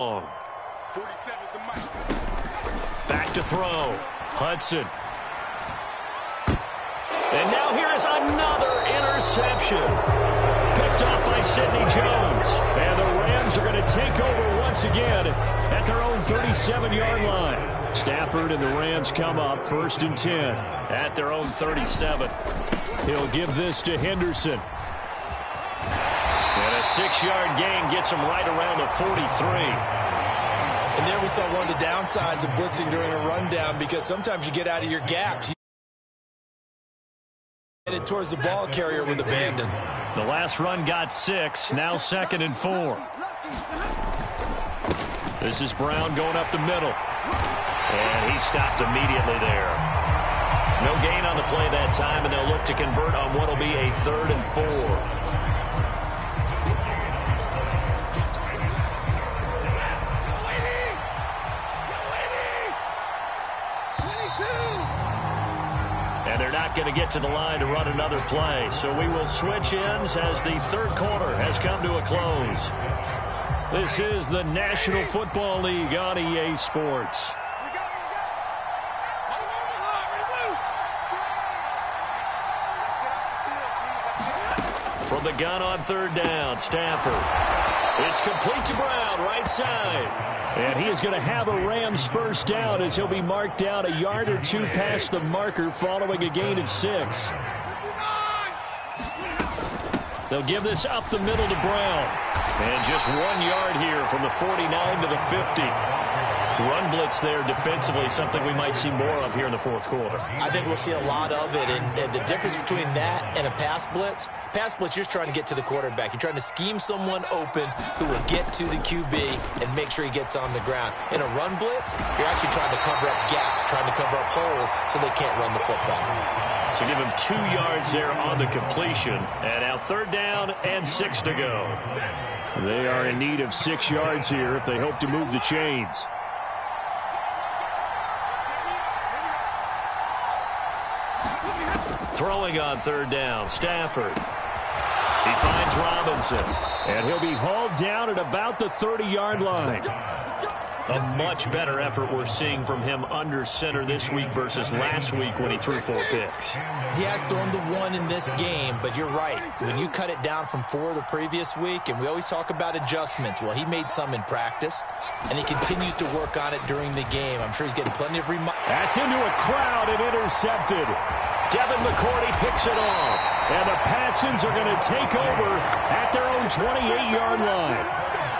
47 is the mic. Back to throw. Hudson. And now here is another interception. Picked off by Sidney Jones. And the Rams are going to take over once again at their own 37-yard line. Stafford and the Rams come up 1st and 10 at their own 37. He'll give this to Henderson. And a 6-yard gain gets him right around the 43. And there we saw one of the downsides of blitzing during a rundown, because sometimes you get out of your gaps. Headed towards the ball carrier with abandon. The last run got 6, now 2nd and 4. This is Brown going up the middle. And he stopped immediately there. No gain on the play that time, and they'll look to convert on what will be a 3rd and 4. And they're not going to get to the line to run another play. So we will switch ends as the 3rd quarter has come to a close. This is the National Football League on EA Sports. From the gun on 3rd down, Stafford. It's complete to Brown, right side. And he is going to have a Rams first down as he'll be marked down a yard or 2 past the marker following a gain of 6. They'll give this up the middle to Brown. And just 1 yard here from the 49 to the 50. Run blitz there defensively, something we might see more of here in the 4th quarter. I think we'll see a lot of it, and the difference between that and a pass blitz, you're just trying to get to the quarterback. You're trying to scheme someone open who will get to the QB and make sure he gets on the ground. In a run blitz, you're actually trying to cover up gaps, trying to cover up holes so they can't run the football. So give him 2 yards there on the completion. And now 3rd down and 6 to go. They are in need of 6 yards here if they hope to move the chains. Throwing on 3rd down, Stafford. He finds Robinson. And he'll be hauled down at about the 30-yard line. A much better effort we're seeing from him under center this week versus last week when he threw 4 picks. He has thrown the 1 in this game, but you're right. When you cut it down from 4 the previous week, and we always talk about adjustments, well, he made some in practice, and he continues to work on it during the game. I'm sure he's getting plenty of That's into a crowd and intercepted. Devin McCourty picks it off. And the Patsons are going to take over at their own 28-yard line.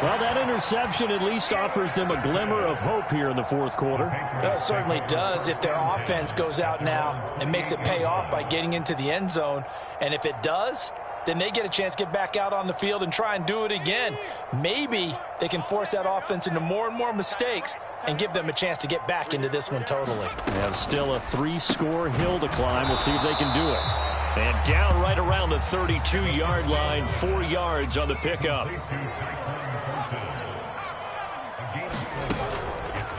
Well, that interception at least offers them a glimmer of hope here in the 4th quarter. It certainly does if their offense goes out now and makes it pay off by getting into the end zone. And if it does, then they get a chance to get back out on the field and try and do it again. Maybe they can force that offense into more and more mistakes and give them a chance to get back into this one totally. They have still a 3-score hill to climb. We'll see if they can do it. And down right around the 32-yard line, 4 yards on the pickup.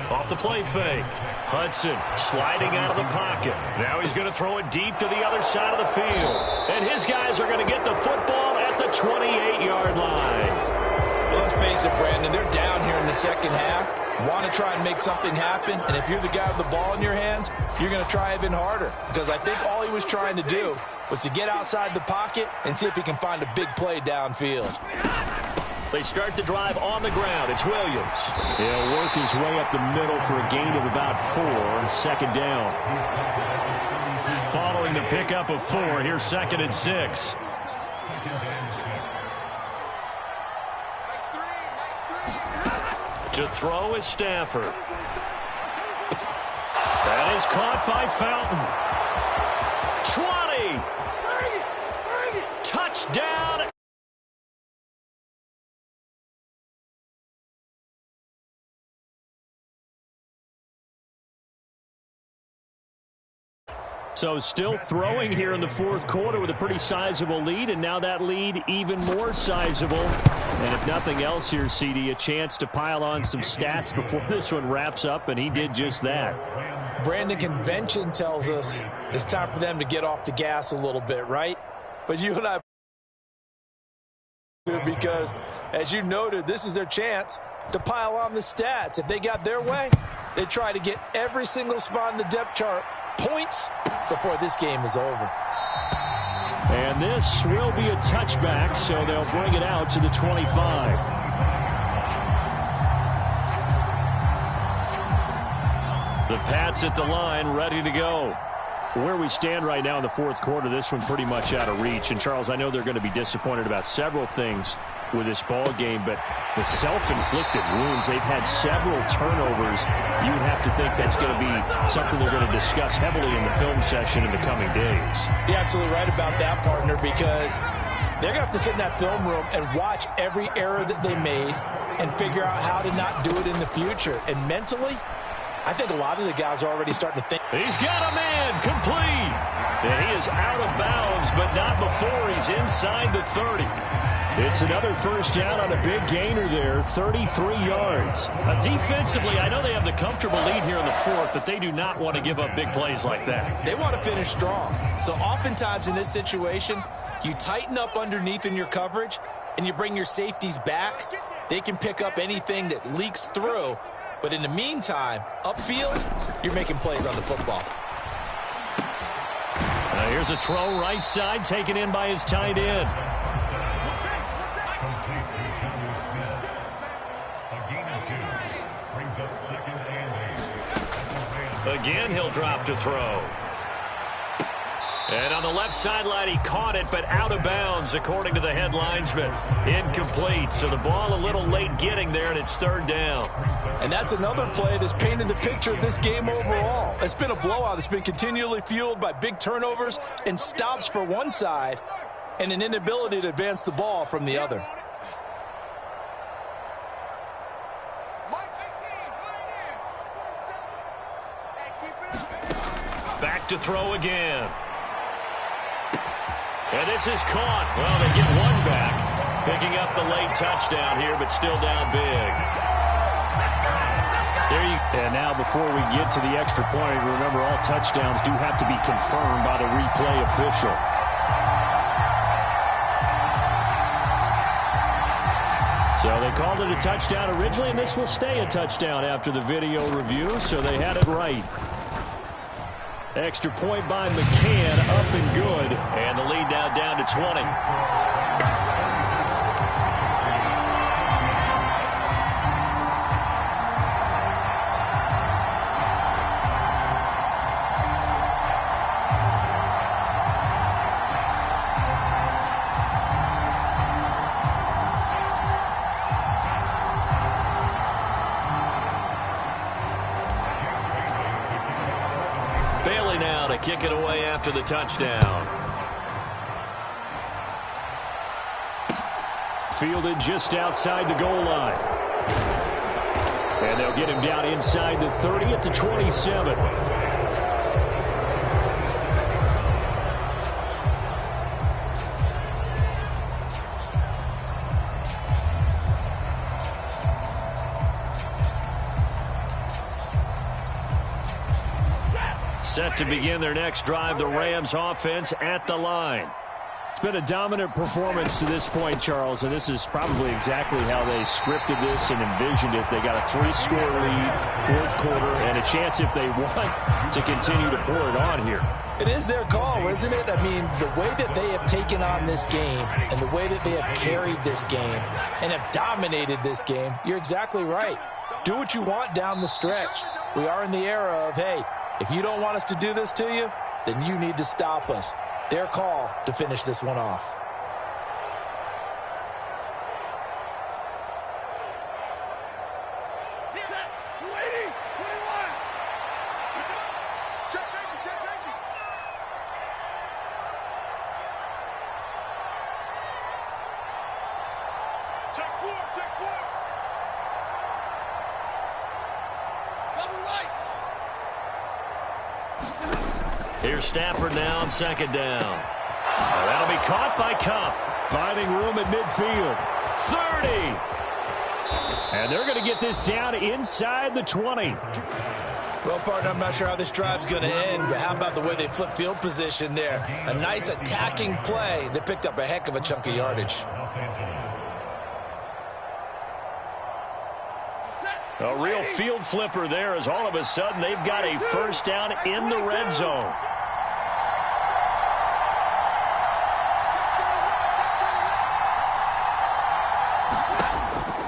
Off the play fake. Hudson sliding out of the pocket. Now he's going to throw it deep to the other side of the field. And his guys are going to get the football at the 28-yard line. Well, let's face it, Brandon, they're down here in the second half. Want to try and make something happen, and if you're the guy with the ball in your hands, you're going to try even harder. Because I think all he was trying to do was to get outside the pocket and see if he can find a big play downfield. They start the drive on the ground. It's Williams. He'll work his way up the middle for a gain of about 4. 2nd down. Following the pickup of 4, here's 2nd and 6. To throw is Stafford. That is caught by Fountain. 20. Touchdown. So still throwing here in the 4th quarter with a pretty sizable lead, and now that lead even more sizable. And if nothing else here, CD, a chance to pile on some stats before this one wraps up, and he did just that. Brandon, convention tells us it's time for them to get off the gas a little bit, right? But you and I, because as you noted, this is their chance to pile on the stats. If they got their way, they try to get every single spot in the depth chart points before this game is over. And this will be a touchback, so they'll bring it out to the 25. The Pats at the line, ready to go. Where we stand right now in the fourth quarter, this one pretty much out of reach. And, Charles, I know they're going to be disappointed about several things with this ball game, but the self-inflicted wounds, they've had several turnovers. You would have to think that's going to be something they're going to discuss heavily in the film session in the coming days. You're absolutely right about that, partner, because they're going to have to sit in that film room and watch every error that they made and figure out how to not do it in the future. And mentally, I think a lot of the guys are already starting to think. He's got a man, complete. And he is out of bounds, but not before he's inside the 30. It's another first down on a big gainer there, 33 yards. Defensively, I know they have the comfortable lead here in the fourth, but they do not want to give up big plays like that. They want to finish strong. So oftentimes in this situation, you tighten up underneath in your coverage, and you bring your safeties back. They can pick up anything that leaks through. But in the meantime, upfield, you're making plays on the football. Here's a throw right side, taken in by his tight end. Again, he'll drop to throw. And on the left sideline, he caught it, but out of bounds, according to the head linesman. Incomplete, so the ball a little late getting there, and it's third down. And that's another play that's painted the picture of this game overall. It's been a blowout. It's been continually fueled by big turnovers and stops for one side and an inability to advance the ball from the other. Back to throw again. And this is caught. Well, they get one back. Picking up the late touchdown here, but still down big. And now before we get to the extra point, remember all touchdowns do have to be confirmed by the replay official. So they called it a touchdown originally, and this will stay a touchdown after the video review, so they had it right. Extra point by McCann, up and good, and the lead now down to 20. Kick it away after the touchdown. Fielded just outside the goal line. And they'll get him down inside the 30 at the 27. Set to begin their next drive, the Rams offense at the line. It's been a dominant performance to this point, Charles, and this is probably exactly how they scripted this and envisioned it. They got a 3-score lead, fourth quarter, and a chance if they want to continue to pour it on here. It is their call, isn't it? I mean, the way that they have taken on this game and the way that they have carried this game and have dominated this game, you're exactly right. Do what you want down the stretch. We are in the era of, hey, if you don't want us to do this to you, then you need to stop us. Their call to finish this one off. Here's Stafford now on second down. That'll be caught by Kupp. Finding room at midfield. 30. And they're going to get this down inside the 20. Well, partner, I'm not sure how this drive's going to end, but how about the way they flip field position there? A nice attacking play that picked up a heck of a chunk of yardage. A real field flipper there, as all of a sudden they've got a first down in the red zone.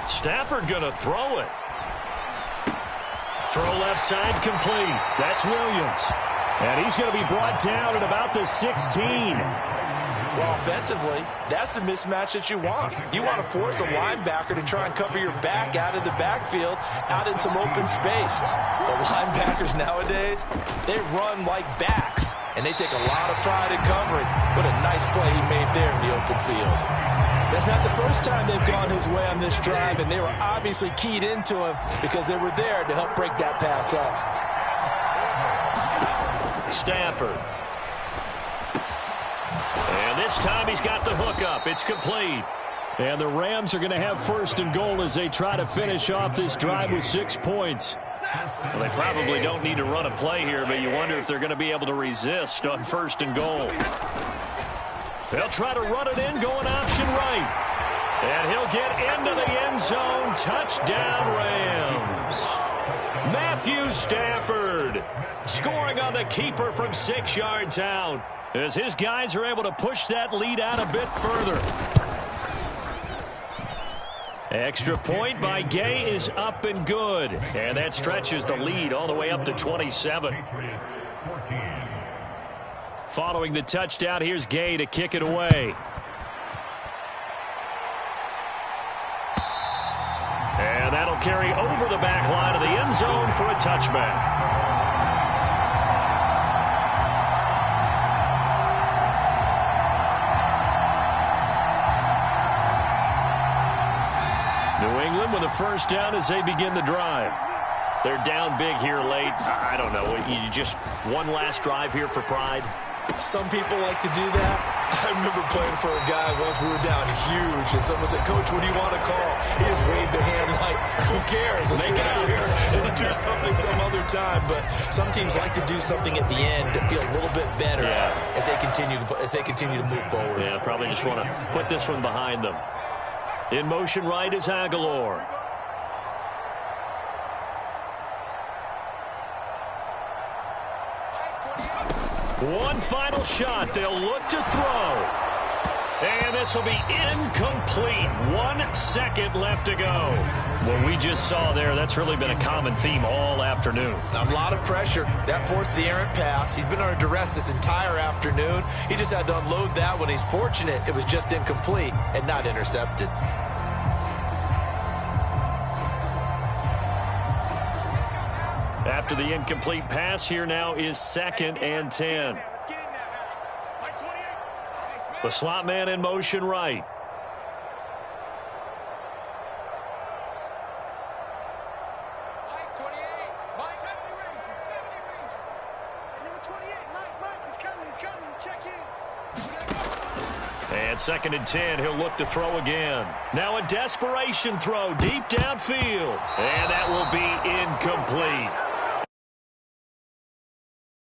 Stafford going to throw it. Throw left side complete. That's Williams. And he's going to be brought down at about the 16. Well, offensively, that's the mismatch that you want. You want to force a linebacker to try and cover your back out of the backfield, out in some open space. The linebackers nowadays, they run like backs, and they take a lot of pride in covering. What a nice play he made there in the open field. That's not the first time they've gone his way on this drive, and they were obviously keyed into him because they were there to help break that pass up. Stafford. And this time he's got the hook up. It's complete. And the Rams are going to have first and goal as they try to finish off this drive with 6 points. Well, they probably don't need to run a play here, but you wonder if they're going to be able to resist on first and goal. They'll try to run it in, going option right. And he'll get into the end zone. Touchdown, Rams. Matthew Stafford scoring on the keeper from 6 yards out, as his guys are able to push that lead out a bit further. Extra point by Gay is up and good. And that stretches the lead all the way up to 27. Following the touchdown, here's Gay to kick it away. And that'll carry over the back line of the end zone for a touchback. New England with a first down as they begin the drive. They're down big here late. I don't know. You just one last drive here for pride. Some people like to do that. I remember playing for a guy once. We were down huge, and someone said, "Coach, what do you want to call?" He just waved a hand like, "Who cares? Let's get out of here and do something some other time." But some teams like to do something at the end to feel a little bit better as they continue to move forward. Yeah, probably just want to put this one behind them. In motion right is Aguilar. One final shot. They'll look to throw. And this will be incomplete. 1 second left to go. What we just saw there, that's really been a common theme all afternoon. A lot of pressure. That forced the errant pass. He's been under duress this entire afternoon. He just had to unload that one. He's fortunate it was just incomplete and not intercepted. After the incomplete pass, here now is 2nd and 10. The slot man in motion right. And 2nd and 10, he'll look to throw again. Now a desperation throw deep downfield. And that will be incomplete.